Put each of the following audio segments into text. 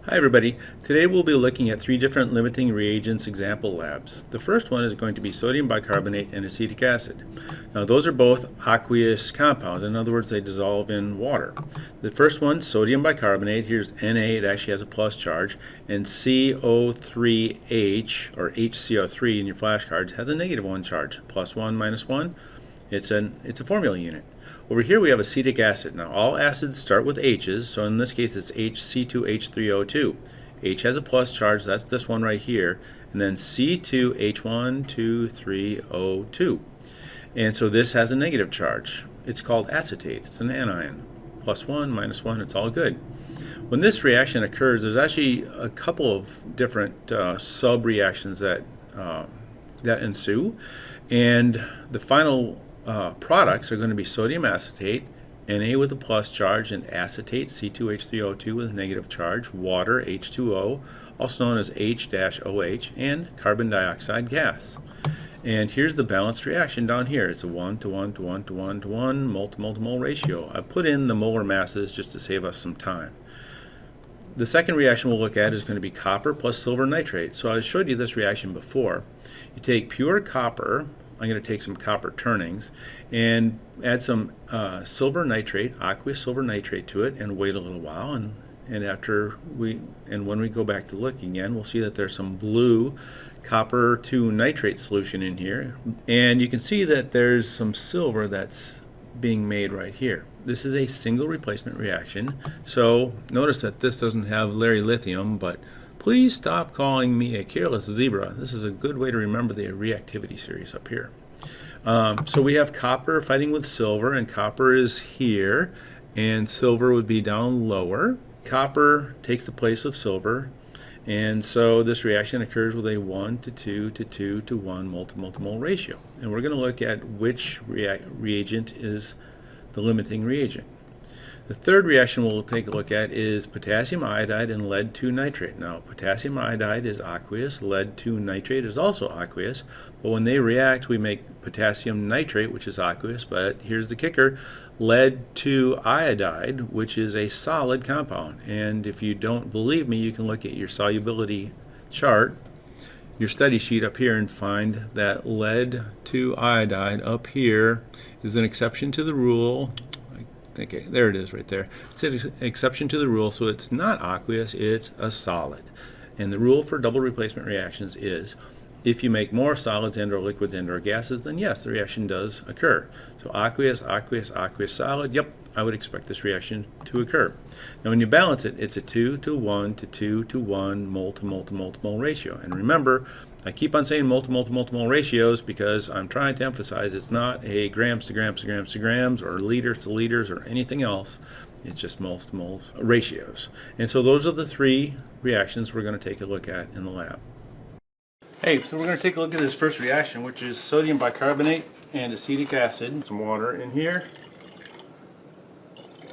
Hi everybody. Today we'll be looking at three different limiting reagents example labs. The first one is going to be sodium bicarbonate and acetic acid. Now those are both aqueous compounds. In other words, they dissolve in water. The first one, sodium bicarbonate, here's Na, it actually has a plus charge, and CO3H, or HCO3 in your flashcards, has a negative one charge, +1, -1. It's a formula unit. Over here we have acetic acid. Now all acids start with H's, so in this case it's HC2H3O2. H has a plus charge, that's this one right here, and then C2H123O2. And so this has a negative charge. It's called acetate, it's an anion. +1, -1, it's all good. When this reaction occurs, there's actually a couple of different sub-reactions that ensue, and the final products are going to be sodium acetate, Na with a plus charge, and acetate, C2H3O2 with a negative charge, water, H2O, also known as H-OH, and carbon dioxide gas. And here's the balanced reaction down here. It's a 1 to 1 to 1 to 1 to 1 mole-to-mole ratio. I put in the molar masses just to save us some time. The second reaction we'll look at is going to be copper plus silver nitrate. So I showed you this reaction before. You take pure copper, I'm going to take some copper turnings and add some silver nitrate, aqueous silver nitrate to it, and wait a little while. And when we go back to look again, we'll see that there's some blue copper to nitrate solution in here. And you can see that there's some silver that's being made right here. This is a single replacement reaction. So notice that this doesn't have Larry lithium, but please stop calling me a careless zebra. This is a good way to remember the reactivity series up here. So we have copper fighting with silver, and copper is here, and silver would be down lower. Copper takes the place of silver, and so this reaction occurs with a 1 to 2 to 2 to 1 mole-to-mole ratio. And we're going to look at which reagent is the limiting reagent. The third reaction we'll take a look at is potassium iodide and lead 2 nitrate. Now, potassium iodide is aqueous, lead 2 nitrate is also aqueous, but when they react, we make potassium nitrate, which is aqueous, but here's the kicker, lead 2 iodide, which is a solid compound. And if you don't believe me, you can look at your solubility chart, your study sheet up here, and find that lead 2 iodide up here is an exception to the rule. Okay, there it is right there. It's an exception to the rule, so it's not aqueous, it's a solid. And the rule for double replacement reactions is if you make more solids and or liquids and or gases, then yes, the reaction does occur. So aqueous, aqueous, aqueous, solid, yep, I would expect this reaction to occur. Now when you balance it, it's a 2 to 1 to 2 to 1 mole-to-mole-to-mole ratio. And remember, I keep on saying mole-to-mole-to-mole ratios because I'm trying to emphasize it's not a grams to grams to grams to grams or liters to liters or anything else. It's just moles to moles ratios. And so those are the three reactions we're going to take a look at in the lab. Hey, so we're going to take a look at this first reaction, which is sodium bicarbonate and acetic acid. Some water in here.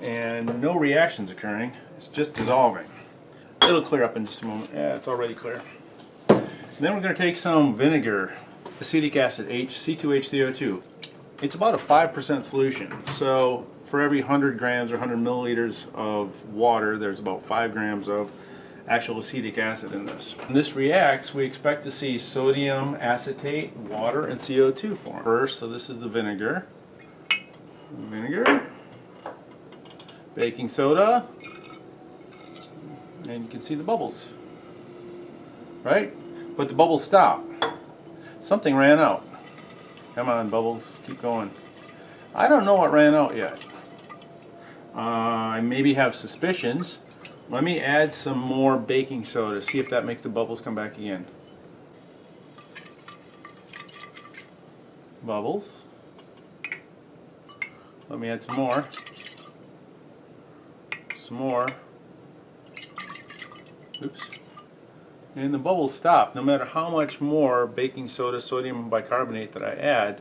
And no reactions occurring. It's just dissolving. It'll clear up in just a moment. Yeah, it's already clear. Then we're going to take some vinegar, acetic acid, C2H3O2. It's about a 5% solution. So for every 100 grams or 100 milliliters of water, there's about 5 grams of actual acetic acid in this. When this reacts, we expect to see sodium acetate, water, and CO2 form. First, so this is the vinegar. Baking soda, and you can see the bubbles, right? But the bubbles stop. Something ran out. Come on, bubbles, keep going. I don't know what ran out yet. I maybe have suspicions. Let me add some more baking soda, see if that makes the bubbles come back again. Bubbles. Let me add some more. Some more. Oops. And the bubbles stop. No matter how much more baking soda, sodium bicarbonate that I add,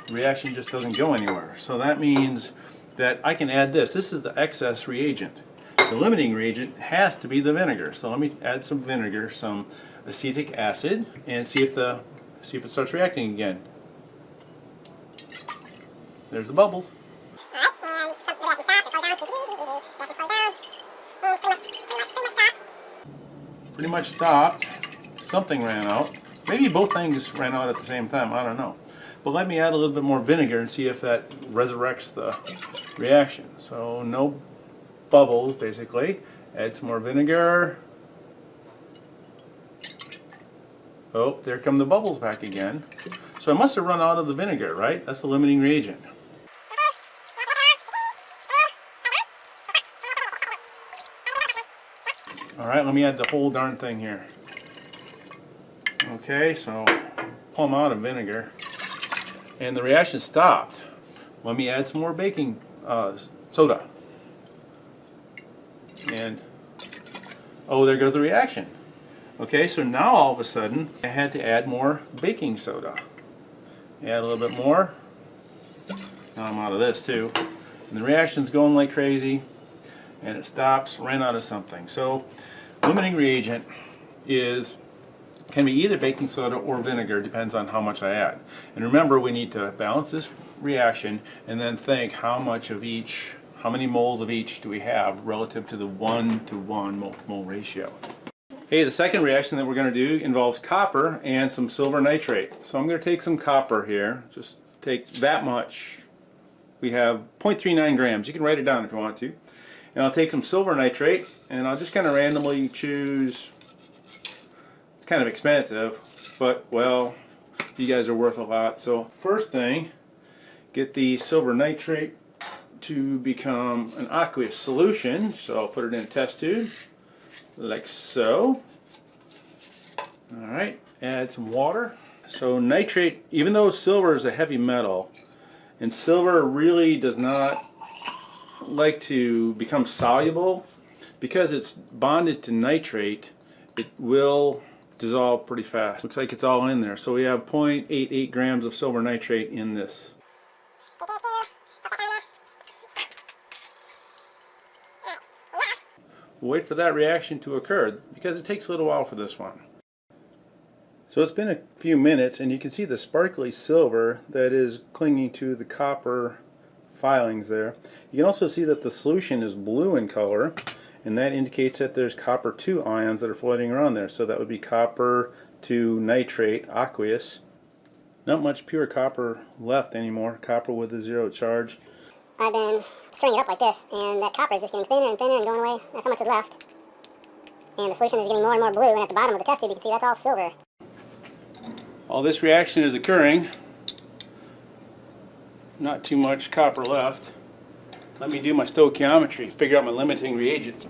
the reaction just doesn't go anywhere. So that means that I can add this. This is the excess reagent. The limiting reagent has to be the vinegar. So let me add some vinegar, some acetic acid, and see if it starts reacting again. There's the bubbles. pretty much stopped. Something ran out. Maybe both things ran out at the same time, I don't know. But let me add a little bit more vinegar and see if that resurrects the reaction. So no bubbles, basically. Add some more vinegar. Oh, there come the bubbles back again. So I must have run out of the vinegar, right? That's the limiting reagent. Alright, let me add the whole darn thing here. Okay, so pull them out of vinegar. And the reaction stopped. Let me add some more baking soda. And, oh, there goes the reaction. Okay, so now all of a sudden, I had to add more baking soda. Add a little bit more. Now I'm out of this too. And the reaction's going like crazy. And it stops, ran out of something. So, limiting reagent can be either baking soda or vinegar, depends on how much I add. And remember, we need to balance this reaction and then think how much of each, how many moles of each do we have relative to the 1-to-1 mole ratio. Okay, the second reaction that we're going to do involves copper and some silver nitrate. So I'm going to take some copper here, just take that much. We have 0.39 grams. You can write it down if you want to. And I'll take some silver nitrate and I'll just kind of randomly choose. It's kind of expensive, but well, you guys are worth a lot. So first thing, get the silver nitrate to become an aqueous solution. So I'll put it in a test tube, like so. Alright, add some water. So nitrate, even though silver is a heavy metal, and silver really does not like to become soluble, because it's bonded to nitrate, it will dissolve pretty fast. Looks like it's all in there. So we have 0.88 grams of silver nitrate in this. We'll wait for that reaction to occur because it takes a little while for this one. So it's been a few minutes and you can see the sparkly silver that is clinging to the copper filings there. You can also see that the solution is blue in color, and that indicates that there's copper 2 ions that are floating around there. So that would be copper 2 nitrate, aqueous. Not much pure copper left anymore, copper with a 0 charge. I've been stirring it up like this, and that copper is just getting thinner and thinner and going away. That's how much is left. And the solution is getting more and more blue, and at the bottom of the test tube you can see that's all silver. While this reaction is occurring, not too much copper left. Let me do my stoichiometry, figure out my limiting reagent.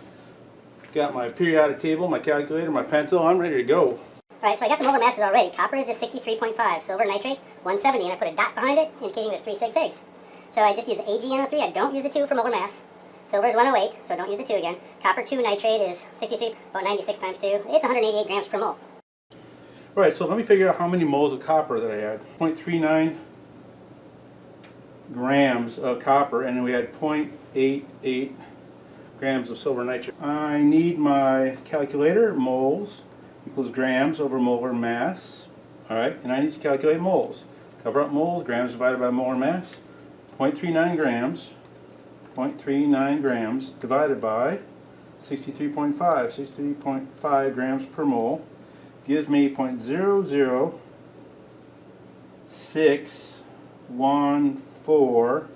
Got my periodic table, my calculator, my pencil, I'm ready to go. Alright, so I got the molar masses already. Copper is just 63.5, silver nitrate 170, and I put a dot behind it indicating there's 3 sig figs. So I just use the AgNO3, I don't use the 2 for molar mass. Silver is 108, so don't use the 2 again. Copper 2 nitrate is 63, about 96 times 2. It's 188 grams per mole. Alright, so let me figure out how many moles of copper that I had. 0.39 grams of copper, and then we had 0.88 grams of silver nitrate. I need my calculator. Moles equals grams over molar mass. Alright, and I need to calculate moles. Cover up moles, grams divided by molar mass. 0.39 grams. 0.39 grams divided by 63.5. 63.5 grams per mole gives me 0.00614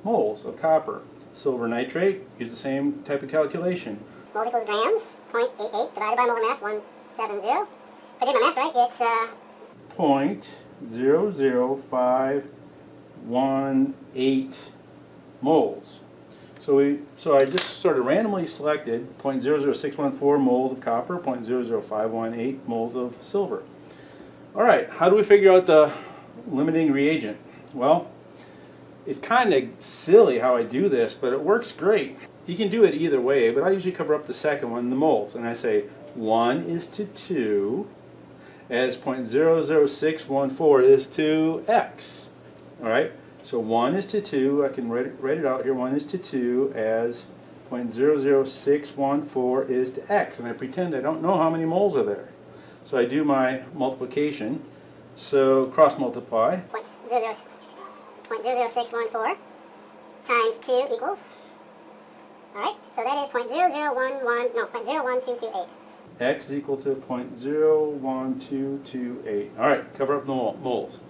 moles of copper. Silver nitrate, use the same type of calculation. Moles equals grams, 0.88 divided by molar mass, 170. If I did my math right, it's 0.00518 moles. So I just sort of randomly selected 0.00614 moles of copper, 0.00518 moles of silver. All right, how do we figure out the limiting reagent? Well, it's kind of silly how I do this, but it works great. You can do it either way, but I usually cover up the second one, the moles, and I say 1 is to 2 as 0.00614 is to x. All right, so 1 is to 2, I can write it out here, 1 is to 2 as 0.00614 is to x, and I pretend I don't know how many moles are there. So I do my multiplication, so cross multiply. 0.00614 times 2 equals, alright, so that is 0.01228. X is equal to 0.01228. All right, cover up the moles.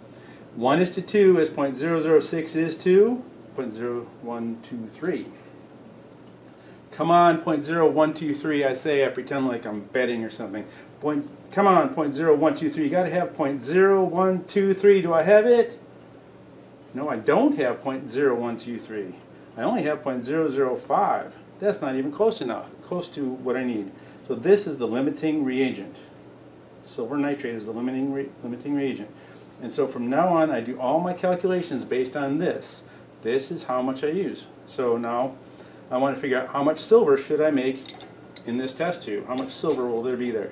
1 is to 2 as 0.006 is to 0.0123. Come on, 0.0123, I say, I pretend like I'm betting or something. Come on, 0.0123, you got to have 0.0123. Do I have it? No, I don't have 0.0123. I only have 0.005. That's not even close enough, close to what I need. So this is the limiting reagent. Silver nitrate is the limiting reagent. And so from now on, I do all my calculations based on this. This is how much I use. So now I want to figure out how much silver should I make in this test tube. How much silver will there be there?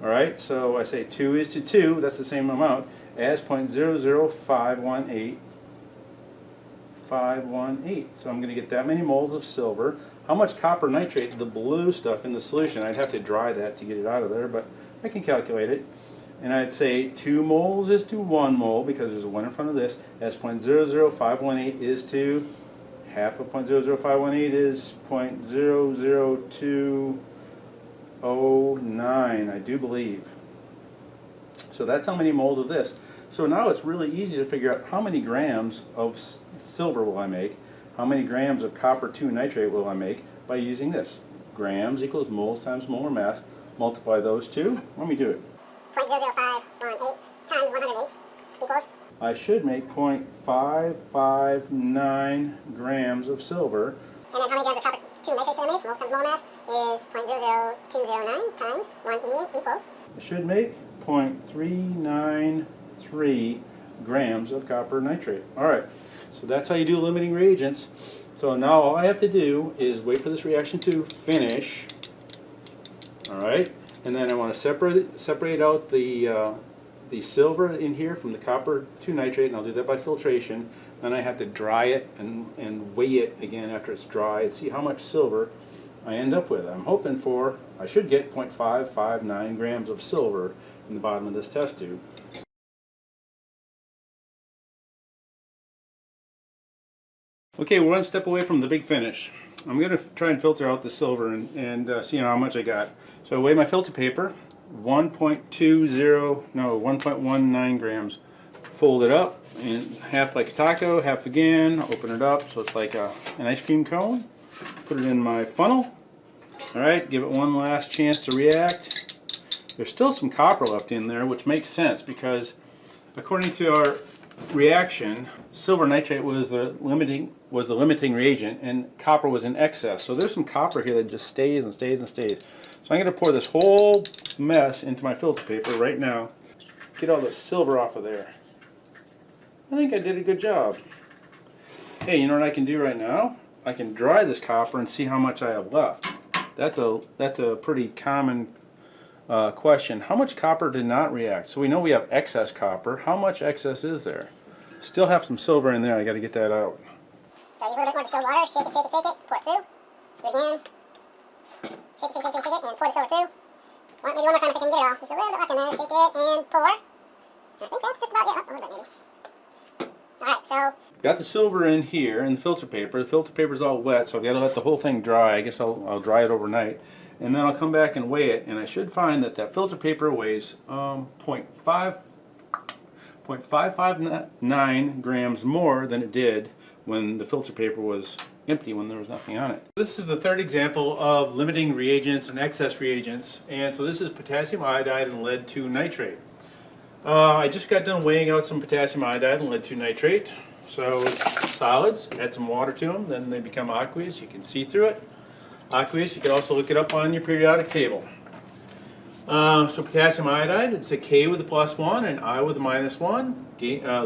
All right, so I say 2 is to 2, that's the same amount, as 0.00518. So I'm going to get that many moles of silver. How much copper nitrate, the blue stuff in the solution? I'd have to dry that to get it out of there, but I can calculate it. And I'd say 2 moles is to 1 mole, because there's a 1 in front of this, as 0.00518 is to half of 0.00518 is 0.00209, I do believe. So that's how many moles of this. So now it's really easy to figure out how many grams of silver will I make, how many grams of copper 2 nitrate will I make by using this. Grams equals moles times molar mass. Multiply those two. Let me do it. 0.00518 times 108 equals? I should make 0.559 grams of silver. And then how many grams of copper 2 nitrate should I make? Moles times molar mass is 0.00209 times 188 equals? I should make 0.393 grams of copper nitrate. All right, so that's how you do limiting reagents. So now all I have to do is wait for this reaction to finish. All right, and then I want to separate out the silver in here from the copper 2 nitrate, and I'll do that by filtration. Then I have to dry it and weigh it again after it's dry and see how much silver I end up with. I'm hoping for, I should get 0.559 grams of silver in the bottom of this test tube. Okay, we're one step away from the big finish. I'm going to try and filter out the silver and see how much I got. So I weigh my filter paper, 1.19 grams. Fold it up in half like a taco, half again, open it up so it's like an ice cream cone. Put it in my funnel. Alright, give it one last chance to react. There's still some copper left in there, which makes sense because according to our reaction, silver nitrate was the limiting reagent and copper was in excess. So there's some copper here that just stays and stays and stays. So I'm going to pour this whole mess into my filter paper right now. Get all the silver off of there. I think I did a good job. Hey, you know what I can do right now? I can dry this copper and see how much I have left. That's a pretty common question. How much copper did not react? So we know we have excess copper. How much excess is there? Still have some silver in there. I got to get that out. So use a little bit more distilled water. Shake it, shake it, shake it. Pour it through. Do it again. Shake it, shake it, shake it, shake it, and pour the silver through. Maybe one more time if I can get it all. There's a little bit left in there. Shake it and pour. I think that's just about it. Oh, a little bit maybe. Alright, so got the silver in here in the filter paper. The filter paper is all wet, so I've got to let the whole thing dry. I guess I'll dry it overnight. And then I'll come back and weigh it, and I should find that that filter paper weighs 0.559 grams more than it did when the filter paper was empty, when there was nothing on it. This is the third example of limiting reagents and excess reagents, and so this is potassium iodide and lead 2 nitrate. I just got done weighing out some potassium iodide and lead 2 nitrate. So solids, add some water to them, then they become aqueous. You can see through it. Aqueous, you can also look it up on your periodic table. So potassium iodide, it's a K with a +1 and I with a -1.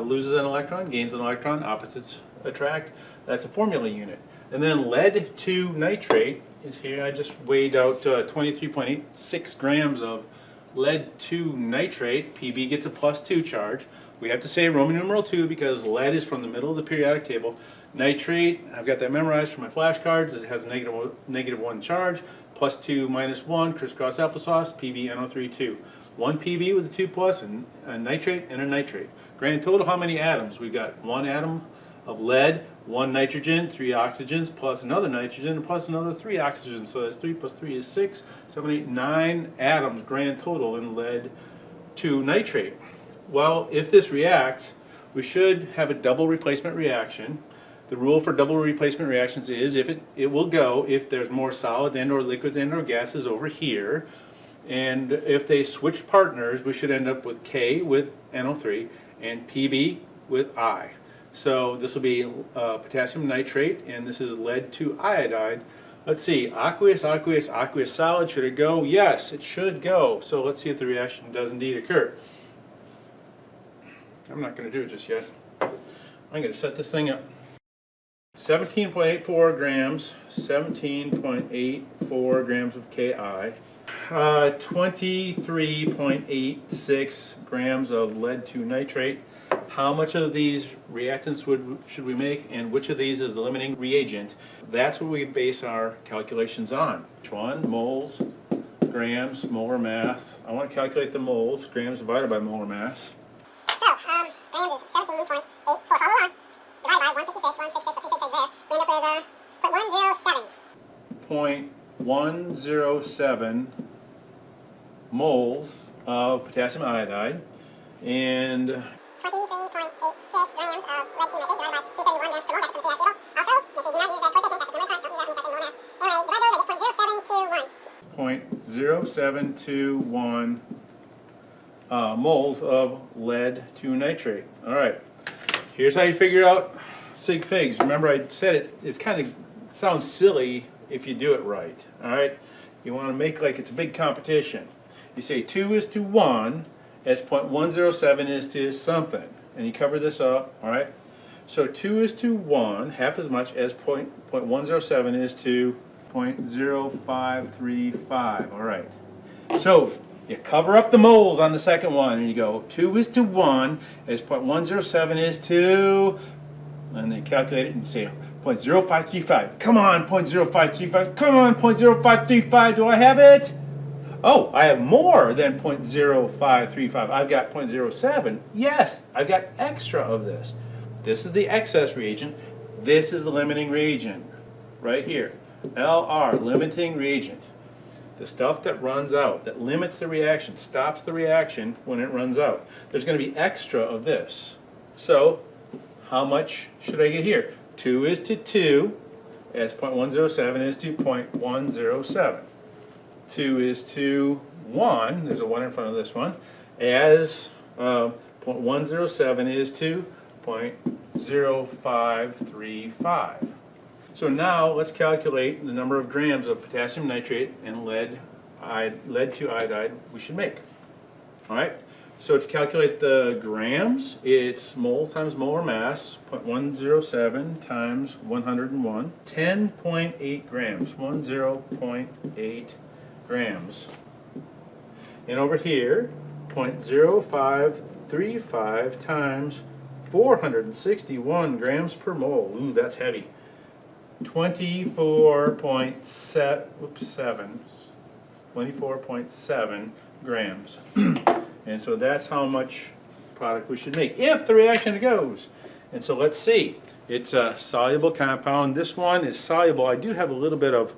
Loses an electron, gains an electron, opposites attract. That's a formula unit. And then lead 2 nitrate is here. I just weighed out 23.86 grams of lead 2 nitrate. Pb gets a +2 charge. We have to say Roman numeral 2 because lead is from the middle of the periodic table. Nitrate, I've got that memorized from my flashcards. It has a -1 charge. +2 -1, crisscross applesauce, PbNO3 1 Pb with a 2+ and a nitrate and a nitrate. Grand total, how many atoms? We've got 1 atom of lead, 1 nitrogen, 3 oxygens, plus another nitrogen, plus another 3 oxygens. So that's 3 plus 3 is 6, 7, 8, 9 atoms grand total in lead 2 nitrate. Well, if this reacts, we should have a double replacement reaction. The rule for double replacement reactions is it will go if there's more solids and or liquids and or gases over here. And if they switch partners, we should end up with K with NO3 and PB with I. So this will be potassium nitrate, and this is lead 2 iodide. Let's see, aqueous, aqueous, aqueous solid, should it go? Yes, it should go. So let's see if the reaction does indeed occur. I'm not going to do it just yet. I'm going to set this thing up. 17.84 grams, 17.84 grams of Ki, 23.86 grams of lead 2 nitrate. How much of these reactants should we make, and which of these is the limiting reagent? That's what we base our calculations on. Which one? Moles, grams, molar mass. I want to calculate the moles, grams divided by molar mass. So, grams is 17.84, follow along, divided by 166, 166, so 3 there. We end up with 0.107 moles of potassium iodide, and 23.86 grams of lead 2 nitrate divided by 331 grams per mole. That's from the periodic table. Also, make sure you do not use the coefficient. That's the number of don't use that when you're calculating mole mass. Anyway, divide those, I get 0.0721 moles of lead 2 nitrate. All right, here's how you figure out sig figs. Remember, I said it's kind of sounds silly if you do it right. All right, you want to make like it's a big competition. You say 2 is to 1 as 0.107 is to something, and you cover this up. All right, so 2 is to 1 half as much as 0.107 is to 0.0535. All right, so you cover up the moles on the second one, and you go 2 is to 1 as 0.107 is to, and then calculate it and say 0.0535. Come on, 0.0535. Come on, 0.0535. Do I have it? Oh, I have more than 0.0535. I've got 0.07. Yes, I've got extra of this. This is the excess reagent. This is the limiting reagent right here. LR, limiting reagent. The stuff that runs out, that limits the reaction, stops the reaction when it runs out. There's going to be extra of this. So, how much should I get here? 2 is to 2, as 0.107 is to 0.107. 2 is to 1, there's a 1 in front of this one, as 0.107 is to 0.0535. So now let's calculate the number of grams of potassium nitrate and lead 2 iodide we should make. All right, so to calculate the grams, it's moles times molar mass, 0.107 times 101, 10.8 grams, 10.8 grams. And over here, 0.0535 times 461 grams per mole. Ooh, that's heavy. 24.7 grams. And so that's how much product we should make if the reaction goes. And so let's see. It's a soluble compound. This one is soluble. I do have a little bit of,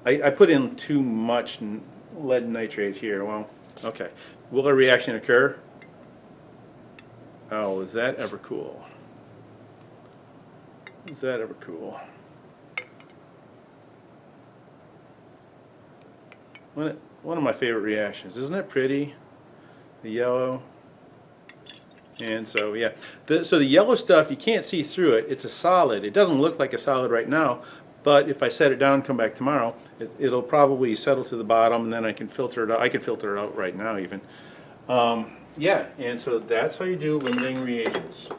I put in too much lead nitrate here. Well, okay. Will a reaction occur? Oh, is that ever cool? Is that ever cool? One of my favorite reactions. Isn't it pretty? The yellow. And so, yeah. So the yellow stuff, you can't see through it. It's a solid. It doesn't look like a solid right now, but if I set it down, come back tomorrow, it'll probably settle to the bottom, and then I can filter it out. I can filter it out right now even. Yeah, and so that's how you do limiting reagents.